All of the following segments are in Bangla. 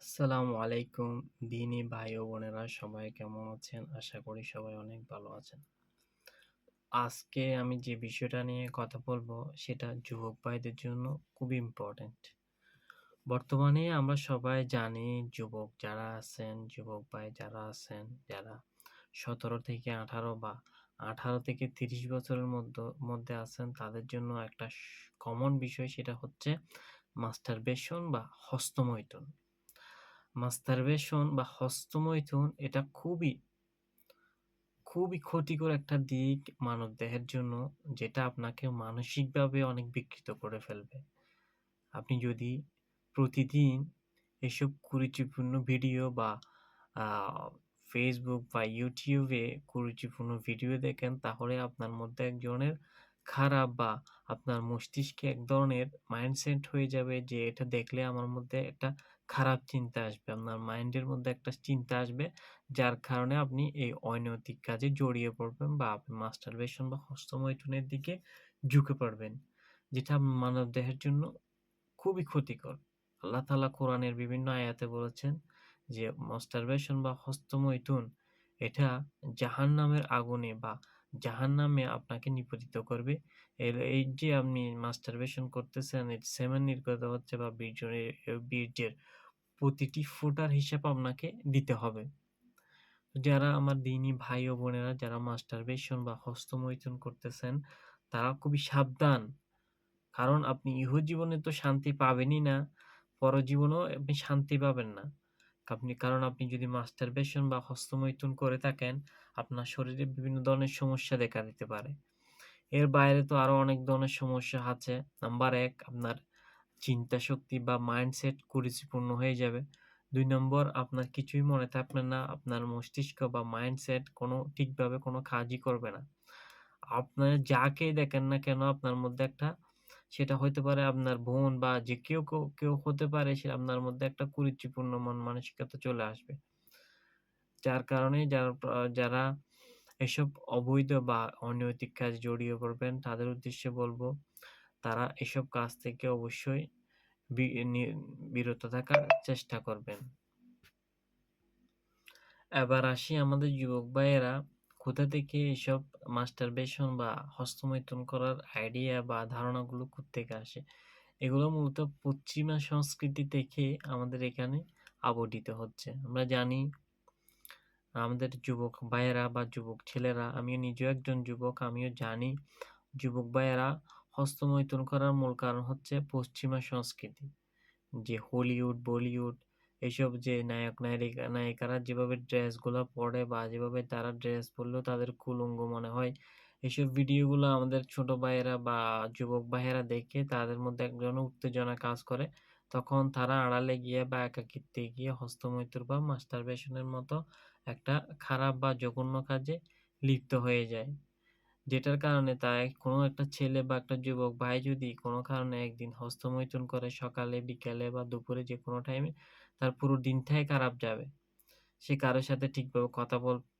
আসসালামু আলাইকুম দিনী ভাই ও বোনেরা সবাই কেমন আছেন? আশা করি সবাই অনেক ভালো আছেন। আজকে আমি যে বিষয়টা নিয়ে কথা বলবো সেটা যুবক ভাইদের জন্য খুবই ইম্পোর্টেন্ট। বর্তমানে আমরা সবাই জানি যুবক ভাই যারা আছেন, যারা ১৭ থেকে ১৮ বা ১৮ থেকে ৩০ বছরের মধ্যে আছেন তাদের জন্য একটা কমন বিষয় সেটা হচ্ছে মাস্টারবেশন বা হস্তমৈথুন। মাস্টারবেশন বা হস্তমৈথুন এটা খুবই ক্ষতিকর একটা দিক মানবদেহের জন্য, যেটা আপনাকে মানসিকভাবে অনেক বিকৃত করে ফেলবে। আপনি যদি প্রতিদিন এসব কুরুচিপূর্ণ ভিডিও বা আ Facebook বা YouTube এ কুরুচিপূর্ণ ভিডিও দেখেন, তাহলে আপনার মধ্যে এক ধরনের খারাপ বা আপনার মস্তিষ্কে এক ধরনের মাইন্ডসেট হয়ে যাবে যে এটা দেখলে আমার মধ্যে একটা খারাপ চিন্তা আসবে। আপনার মাইন্ডের মধ্যে একটা চিন্তা আসবে, যার কারণে আপনি এই অনৈতিক কাজে জড়িয়ে পড়বেন বা আপনি মাস্টারবেশন বা হস্তমৈথুনের দিকে ঝুঁকে পড়বেন। যেটা মানবদেহের জন্য খুবই ক্ষতিকর। আল্লাহ তাআলা কোরআনের বিভিন্ন আয়াতে বলেছেন যে মাস্টারবেশন বা হস্তমৈথুন এটা জাহান্নামের আগুনে বা জাহান্নামে আপনাকে নিপতিত করবে। এই যে আপনি মাস্টারবেশন করতেছেন, এর সেমেন নির্গত হচ্ছে বা বীর্যের প্রতিটি ফোঁটার হিসাব আপনাকে দিতে হবে। যারা আমার দ্বীনি ভাই ও বোনেরা যারা মাস্টারবেশন বা হস্তমৈথুন করতেছেন, তারা খুবই সাবধান। কারণ আপনি ইহজীবনে তো শান্তি পাবেনই না, পরজীবনেও আপনি শান্তি পাবেন না। কারণ আপনি যদি মাস্টারবেশন বা হস্তমৈথুন করে থাকেন, আপনার শরীরে বিভিন্ন ধরনের সমস্যা দেখা দিতে পারে। এর বাইরে তো আরো অনেক ধরনের সমস্যা আছে। নাম্বার ১, আপনার চিন্তা শক্তি বা মাইন্ডসেট কুরুচিপূর্ণ হয়ে যাবে। ২ নম্বর, আপনার কিছুই মনে থাকবে না। আপনার মস্তিষ্ক বা মাইন্ডসেট ঠিকভাবে কোনো কাজই করবে না। আপনার যাকেই দেখেন না কেন আপনার মধ্যে সেটা হইতে পারে আপনার বোন বা যে কেউ হতে পারে, সে আপনার মধ্যে একটা কুরুচিপূর্ণ মন মানসিকতা চলে আসবে। যার কারণে যারা এসব অবৈধ বা অনৈতিক কাজে জড়িয়ে পড়বেন তাদের উদ্দেশ্যে বলবো, তারা এসব কাজ থেকে অবশ্যই বি নি বিরত থাকার চেষ্টা করবেন। এবার আসি আমাদের যুবক ভাইয়েরা কোথা থেকে এসব মাস্টারবেশন বা হস্তমৈথুন করার আইডিয়া বা ধারণাগুলো কোত্থেকে আসে? এগুলো মূলত পশ্চিমা সংস্কৃতি থেকে আমাদের এখানে আবর্তিত হচ্ছে। আমরা জানি আমাদের যুবক ভাইয়েরা বা যুবক ছেলেরা, আমিও নিজেও একজন যুবক, আমিও জানি যুবক ভাইয়েরা হস্তমৈথুন করার মূল কারণ হচ্ছে পশ্চিমা সংস্কৃতি। যে হলিউড, বলিউড এসব যে নায়িকারা যেভাবে ড্রেসগুলা পড়ে বা যেভাবে তারা ড্রেস পড়লেও তাদের কুলঙ্গ মনে হয়, এসব ভিডিওগুলো আমাদের ছোট ভাইয়েরা বা যুবক ভাইয়েরা দেখে তাদের মধ্যে এক ধরনের উত্তেজনা কাজ করে। তখন তারা আড়ালে গিয়ে বা একাকিত্বে গিয়ে হস্তমৈথুন বা মাস্টারবেশনের মতো একটা খারাপ বা জঘন্য কাজে লিপ্ত হয়ে যায়। যেটার কারণে কোনো একটা ছেলে বা একটা যুবক ভাই যদি কোনো কারণে একদিন হস্তমৈথুন করে সকালে, বিকালে বা দুপুরে যেকোনো টাইমে, তার পুরো দিনটাই খারাপ যাবে। সে কারো সাথে ঠিকভাবে কথা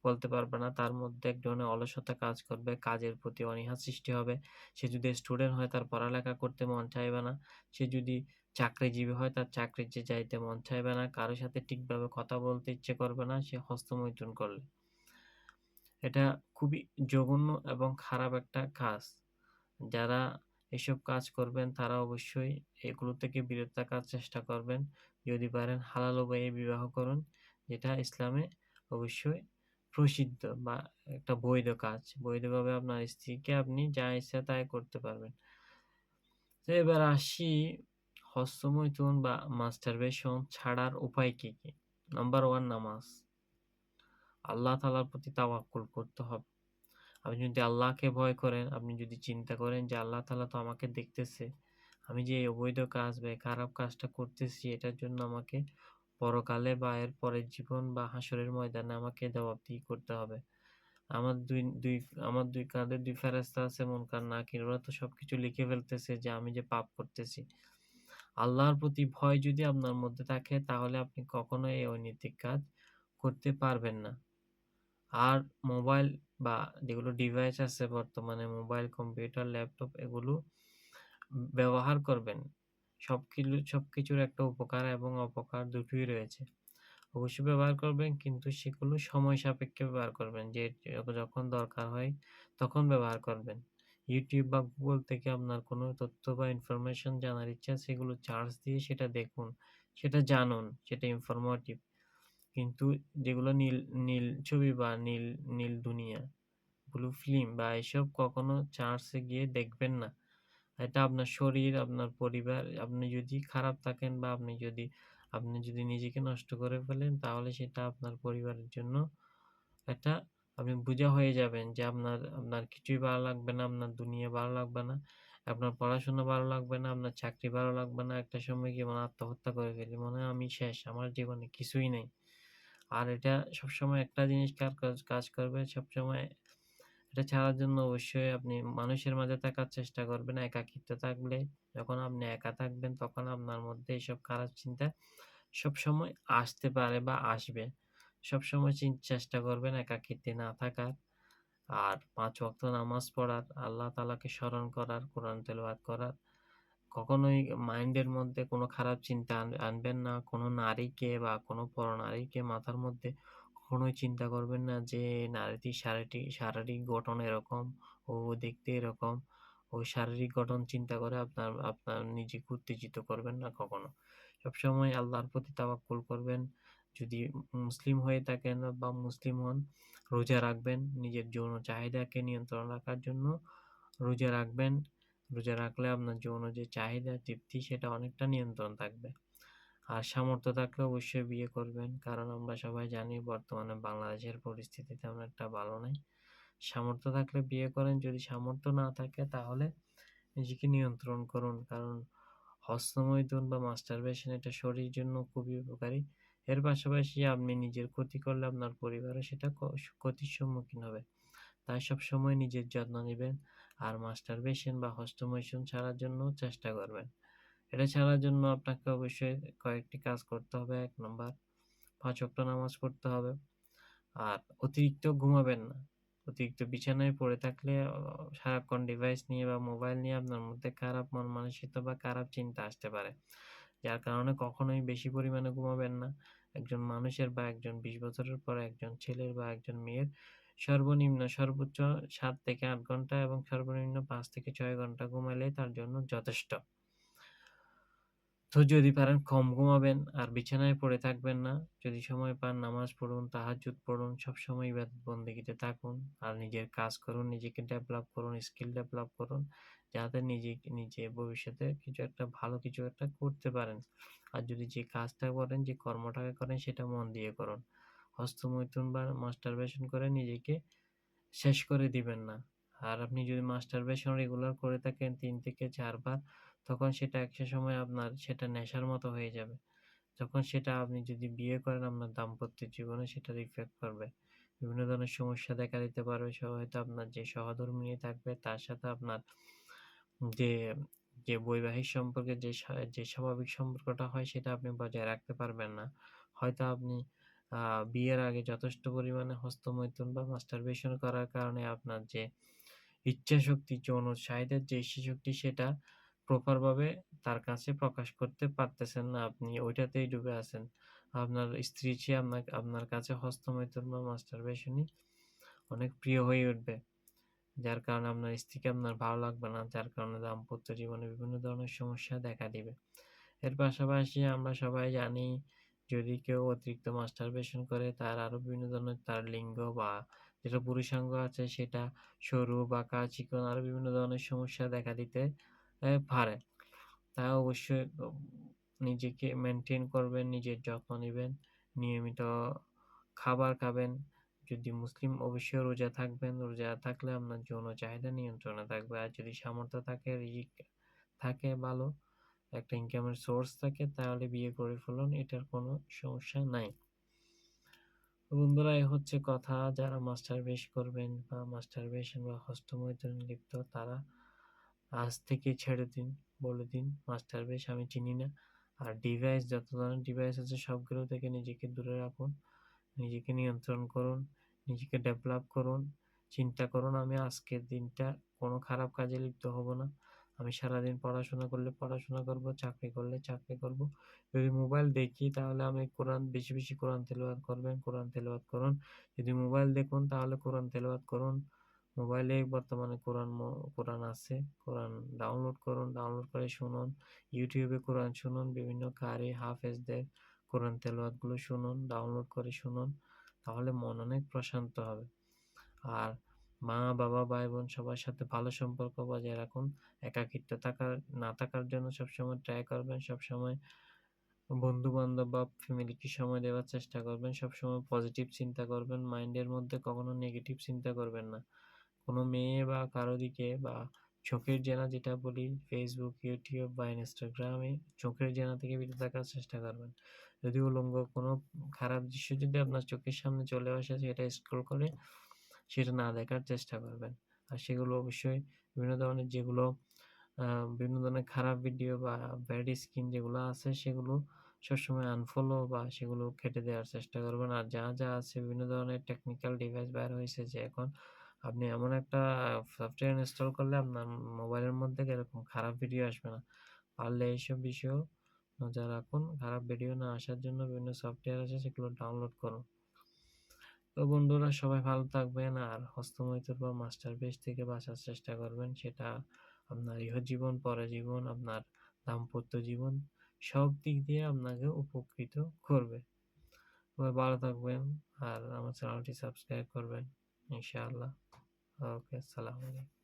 বলতে পারবে না। তার মধ্যে এক ধরনের অলসতা কাজ করবে, কাজের প্রতি অনীহা সৃষ্টি হবে। সে যদি স্টুডেন্ট হয় তার পড়ালেখা করতে মন চাইবে না। সে যদি চাকরিজীবী হয় তার চাকরিতে যাইতে মন চাইবে না। কারো সাথে ঠিকভাবে কথা বলতে ইচ্ছে করবে না সে হস্তমৈথুন করলে। এটা খুবই জঘন্য এবং খারাপ একটা কাজ। যারা এসব কাজ করবেন তারা অবশ্যই এগুলো থেকে বিরত থাকার চেষ্টা করবেন। যদি পারেন হালাল উপায়ে বিবাহ করুন। যেটা ইসলামে অবশ্যই প্রসিদ্ধ বা একটা বৈধ কাজ। বৈধভাবে আপনার স্ত্রীকে আপনি যা ইচ্ছা তাই করতে পারবেন। তো এবার আসি হস্তমৈথুন বা মাস্টারবেশন ছাড়ার উপায় কি, কি? নাম্বার 1, নামাজ। আল্লাহ তাআলার প্রতি তাওয়াক্কুল করতে হবে। আপনি যদি আল্লাহকে ভয় করেন, আপনি যদি চিন্তা করেন যে আল্লাহ তাআলা তো আমাকে দেখতেছে। আমি যে এই অবৈধ কাজ বা এই খারাপ কাজটা করতেছি এটার জন্য আমাকে পরকালে বা এর পরের জীবন বা হাসরের ময়দানে আমাকে জবাবদিহি করতে হবে। আমার ২ আমার ২ কাঁধে ২ ফেরেশতা আছে মুনকার নাকির। ওরা তো সবকিছু লিখে ফেলতেছে যে আমি যে পাপ করতেছি। আল্লাহর প্রতি ভয় যদি আপনার মধ্যে থাকে তাহলে আপনি কখনোই এই অনৈতিক কাজ করতে পারবেন না। আর মোবাইল বা যেগুলো ডিভাইস আছে বর্তমানে মোবাইল, কম্পিউটার, ল্যাপটপ এগুলো ব্যবহার করবেন। সবকিছুর একটা উপকার এবং অপকার দুটোই রয়েছে। অবশ্যই ব্যবহার করবেন কিন্তু সেগুলো সময় সাপেক্ষে ব্যবহার করবেন। যে যখন দরকার হয় তখন ব্যবহার করবেন। YouTube বা Google থেকে আপনার কোনো তথ্য বা ইনফরমেশন জানার ইচ্ছা সেগুলো সার্চ দিয়ে সেটা দেখুন, সেটা জানুন, সেটা ইনফরমেটিভ। কিন্তু যেগুলো নীল নীল ছবি বা নীল দুনিয়া, ব্লু ফিল্ম বা এসব কখনো চার্চে গিয়ে দেখবেন না। এটা আপনার শরীর, আপনার পরিবার, আপনি যদি খারাপ থাকেন বা আপনি যদি নিজেকে নষ্ট করে ফেলেন তাহলে সেটা আপনার পরিবারের জন্য একটা আপনি বোঝা হয়ে যাবেন যে আপনার কিছুই ভালো লাগবে না, আপনার দুনিয়া ভালো লাগবে না, আপনার পড়াশোনা ভালো লাগবে না, আপনার চাকরি ভালো লাগবে না। একটা সময় গিয়ে মনে হয় আত্মহত্যা করে ফেলি। মনে হয় আমি শেষ, আমার জীবনে কিছুই নেই। আর এটা সবসময় একটা জিনিস কাজ করবে সবসময় এটা ছাড়ার জন্য অবশ্যই আপনি মানুষের মাঝে থাকার চেষ্টা করবেন। একাকিত্ব থাকলে যখন আপনি একা থাকবেন তখন আপনার মধ্যে এইসব খারাপ চিন্তা সবসময় আসতে পারে বা আসবে। সবসময় চেষ্টা করবেন একাকিত্বে না থাকার। আর ৫ ওয়াক্ত নামাজ পড়ার, আল্লাহ তাআলাকে স্মরণ করার, কোরআন তেলাওয়াত করার। কখনোই মাইন্ডের মধ্যে কোনো খারাপ চিন্তা আনবেন না। কোনো নারীকে বা কোনো পরনারীকে মাথার মধ্যে কখনোই চিন্তা করবেন না যে নারীটির শারীরিক গঠন এরকম, ও দেখতে এরকম, ওর শারীরিক গঠন চিন্তা করে আপনার আপনার নিজেকে উত্তেজিত করবেন না কখনো। সবসময় আল্লাহর প্রতি তাওয়াক্কুল করবেন। যদি মুসলিম হয়ে থাকেন বা মুসলিম হন, রোজা রাখবেন। নিজের যৌন চাহিদাকে নিয়ন্ত্রণ রাখার জন্য রোজা রাখবেন। রোজা রাখলে আপনার যৌন যে চাহিদা, তৃপ্তি সেটা অনেকটা নিয়ন্ত্রণ থাকবে। আর সামর্থ্য থাকলে অবশ্যই বিয়ে করবেন। কারণ আমরা সবাই জানি বর্তমানে বাংলাদেশের পরিস্থিতি তেমন একটা ভালো নাই। সামর্থ্য থাকলে বিয়ে করেন, যদি সামর্থ্য না থাকে তাহলে নিজেকে নিয়ন্ত্রণ করুন। কারণ হস্তমৈথুন বা মাস্টারবেশন এটা শরীরের জন্য খুবই উপকারী। এর পাশাপাশি আপনি নিজের ক্ষতি করলে আপনার পরিবারও সেটা ক্ষতির সম্মুখীন হবে। তাই সবসময় নিজের যত্ন নিবেন। আর মাস্টারবেশন বা হস্তমৈথুন ছাড়ার জন্য চেষ্টা করবেন। এটা ছাড়ার জন্য আপনাকে অবশ্যই কয়েকটি কাজ করতে হবে। ১ নাম্বার ৫ ওয়াক্ত নামাজ পড়তে হবে। আর অতিরিক্ত ঘুমাবেন না। অতিরিক্ত বিছানায় পড়ে থাকলে সারাক্ষণ ডিভাইস নিয়ে বা মোবাইল নিয়ে আপনার মধ্যে খারাপ মন মানসিকতা বা খারাপ চিন্তা আসতে পারে। যার কারণে কখনোই বেশি পরিমাণে ঘুমাবেন না। একজন মানুষের বা একজন ২০ বছরের পর একজন ছেলের বা একজন মেয়ের সর্বোচ্চ ৭ থেকে ৮ ঘন্টা এবং সর্বনিম্ন ৫ থেকে ৬ ঘন্টা ঘুমাইলেই তার জন্য যথেষ্ট। তো যদি পারেন কম ঘুমাবেন আর বিছানায় পড়ে থাকবেন না। যদি সময় পান নামাজ পড়ুন, তাহাজ্জুদ পড়ুন, সবসময় ইবাদত বন্দেগীতে থাকুন। আর নিজের কাজ করুন, নিজেকে ডেভেলপ করুন, স্কিল ডেভেলপ করুন। যাতে নিজে ভবিষ্যতে কিছু একটা করতে পারেন। আর যদি যে কাজটা করেন, যে কর্মটাকে করেন সেটা মন দিয়ে করুন। হস্তমৈথুন বা মাস্টারবেশন করে নিজেকে শেষ করে দিবেন না। আর আপনি যদি মাস্টারবেশন রেগুলার করে থাকেন ৩ থেকে ৪ বার, তখন সেটা একটা সময় আপনার সেটা নেশার মতো হয়ে যাবে। তখন সেটা আপনি যদি বিয়ে করেন আপনার দাম্পত্য জীবনে সেটার ইফেক্ট পড়বে। বিভিন্ন ধরনের সমস্যা দেখা দিতে পারবে। হয়তো আপনার যে সহধর্মিণী থাকবে তার সাথে আপনার যে, যে বৈবাহিক সম্পর্কের যে স্বাভাবিক সম্পর্কটা হয় সেটা আপনি বজায় রাখতে পারবেন না। হয়তো আপনি আ বিয়ের আগে যথেষ্ট পরিমাণে হস্তমৈথুন বা মাস্টারবেশন করার কারণে আপনার যে ইচ্ছাশক্তি, যৌন চাহিদার যে ইচ্ছাশক্তি সেটা প্রপার ভাবে তার কাছে প্রকাশ করতে পারতেছেন না। আপনি ওইটাতেই ডুবে আছেন। আপনার স্ত্রীর চেয়ে আপনার কাছে হস্তমৈথুন বা মাস্টারবেশনই অনেক প্রিয় হয়ে উঠবে। যার কারণে আপনার স্ত্রীকে আপনার ভালো লাগবে না। যার কারণে দাম্পত্য জীবনে বিভিন্ন ধরনের সমস্যা দেখা দিবে। এর পাশাপাশি আমরা সবাই জানি যদি কেউ অতিরিক্ত মাস্টারবেশন করে তার আরো বিভিন্ন ধরনের তার লিঙ্গ বা যেটা পুরুষাঙ্গ আছে সেটা সরু, বাঁকা, চিকন আরো বিভিন্ন ধরনের সমস্যা দেখা দিতে পারে। তাই অবশ্যই নিজেকে মেইনটেইন করবেন, নিজের যত্ন নিবেন, নিয়মিত খাবার খাবেন। যদি মুসলিম অবশ্যই রোজা থাকবেন। রোজা থাকলে আপনার যৌন চাহিদা নিয়ন্ত্রণে থাকবে। আর যদি সামর্থ্য থাকে, রিজিক থাকে ভালো, একটা ইনকামের সোর্স থাকে তাহলে বিয়ে করে ফেলুন। এটার কোনো সমস্যা নাই। তো বন্ধুরা এই হচ্ছে কথা যারা করবেন বা মাস্টারবেশন বা হস্তমৈথুনে লিপ্ত তারা আজ থেকে ছেড়ে দিন। বলে দিন মাস্টারবেশন আমি চিনি না। আর যত ধরনের ডিভাইস আছে সবগুলো থেকে নিজেকে দূরে রাখুন। নিজেকে নিয়ন্ত্রণ করুন, নিজেকে ডেভেলপ করুন। চিন্তা করুন আমি আজকের দিনটা কোনো খারাপ কাজে লিপ্ত হব না। আমি সারাদিন পড়াশোনা করলে পড়াশোনা করব, চাকরি করলে চাকরি করব। যদি মোবাইল দেখি তাহলে আমি কোরআন বেশি, বেশি কোরআন তেলাওয়াত করবেন, কোরআন তেলাওয়াত করুন। যদি মোবাইল দেখুন তাহলে কোরআন তেলাওয়াত করুন। মোবাইলে বর্তমানে কোরআন আছে। কোরআন ডাউনলোড করুন, ডাউনলোড করে শুনুন। YouTube এ কোরআন শুনুন। বিভিন্ন কারি, হাফেজদের কোরআন তেলাওয়াতগুলো শুনুন, ডাউনলোড করে শুনুন। তাহলে মন অনেক প্রশান্ত হবে। আর মা-বাবা, ভাই-বোন সবার সাথে ভালো সম্পর্ক বজায় রাখুন। একাকিত্ব না থাকার জন্য সবসময় ট্রাই করবেন। সবসময় বন্ধু-বান্ধব বা ফ্যামিলিকে সময় দেওয়ার চেষ্টা করবেন। সবসময় পজিটিভ চিন্তা করবেন। মাইন্ডের মধ্যে কখনো নেগেটিভ চিন্তা করবেন না। কোনো মেয়ে বা কারো দিকে বা চোখের জেনা যেটা বলি Facebook, YouTube বা Instagram এ চোখের জেনা থেকে বিরত থাকার চেষ্টা করবেন। যদি উলঙ্গ কোনো খারাপ দৃশ্য যদি আপনার চোখের সামনে চলে আসে সেটা স্ক্রল করে সেটা না দেখার চেষ্টা করবেন। আর সেগুলো অবশ্যই বিভিন্ন ধরনের যেগুলো আ বিভিন্ন ধরনের খারাপ ভিডিও বা ব্যাড স্কিন যেগুলো আছে সেগুলো সবসময় আনফলো বা সেগুলো কেটে দেওয়ার চেষ্টা করবেন। আর যা আছে বিভিন্ন ধরনের টেকনিক্যাল ডিভাইস বের হইছে যে এখন আপনি এমন একটা সফটওয়্যার ইনস্টল করলে আপনার মোবাইলের মধ্যে এরকম খারাপ ভিডিও আসবে না। পারলে এইসব বিষয়েও নজর রাখুন। খারাপ ভিডিও না আসার জন্য বিভিন্ন সফটওয়্যার আছে সেগুলো ডাউনলোড করুন। তো বন্ধুরা সবাই ভালো থাকবেন আর হস্তমৈথুন বা মাস্টারবেশ থেকে বাঁচার চেষ্টা করবেন। সেটা আপনার ইহজীবন, পরজীবন, আপনার দাম্পত্য জীবন সব দিক দিয়ে আপনাকে উপকৃত করবে। সবাই ভালো থাকবেন আর আমার চ্যানেলটি সাবস্ক্রাইব করবেন ইনশাআল্লাহ। ওকে, আসসালামু আলাইকুম।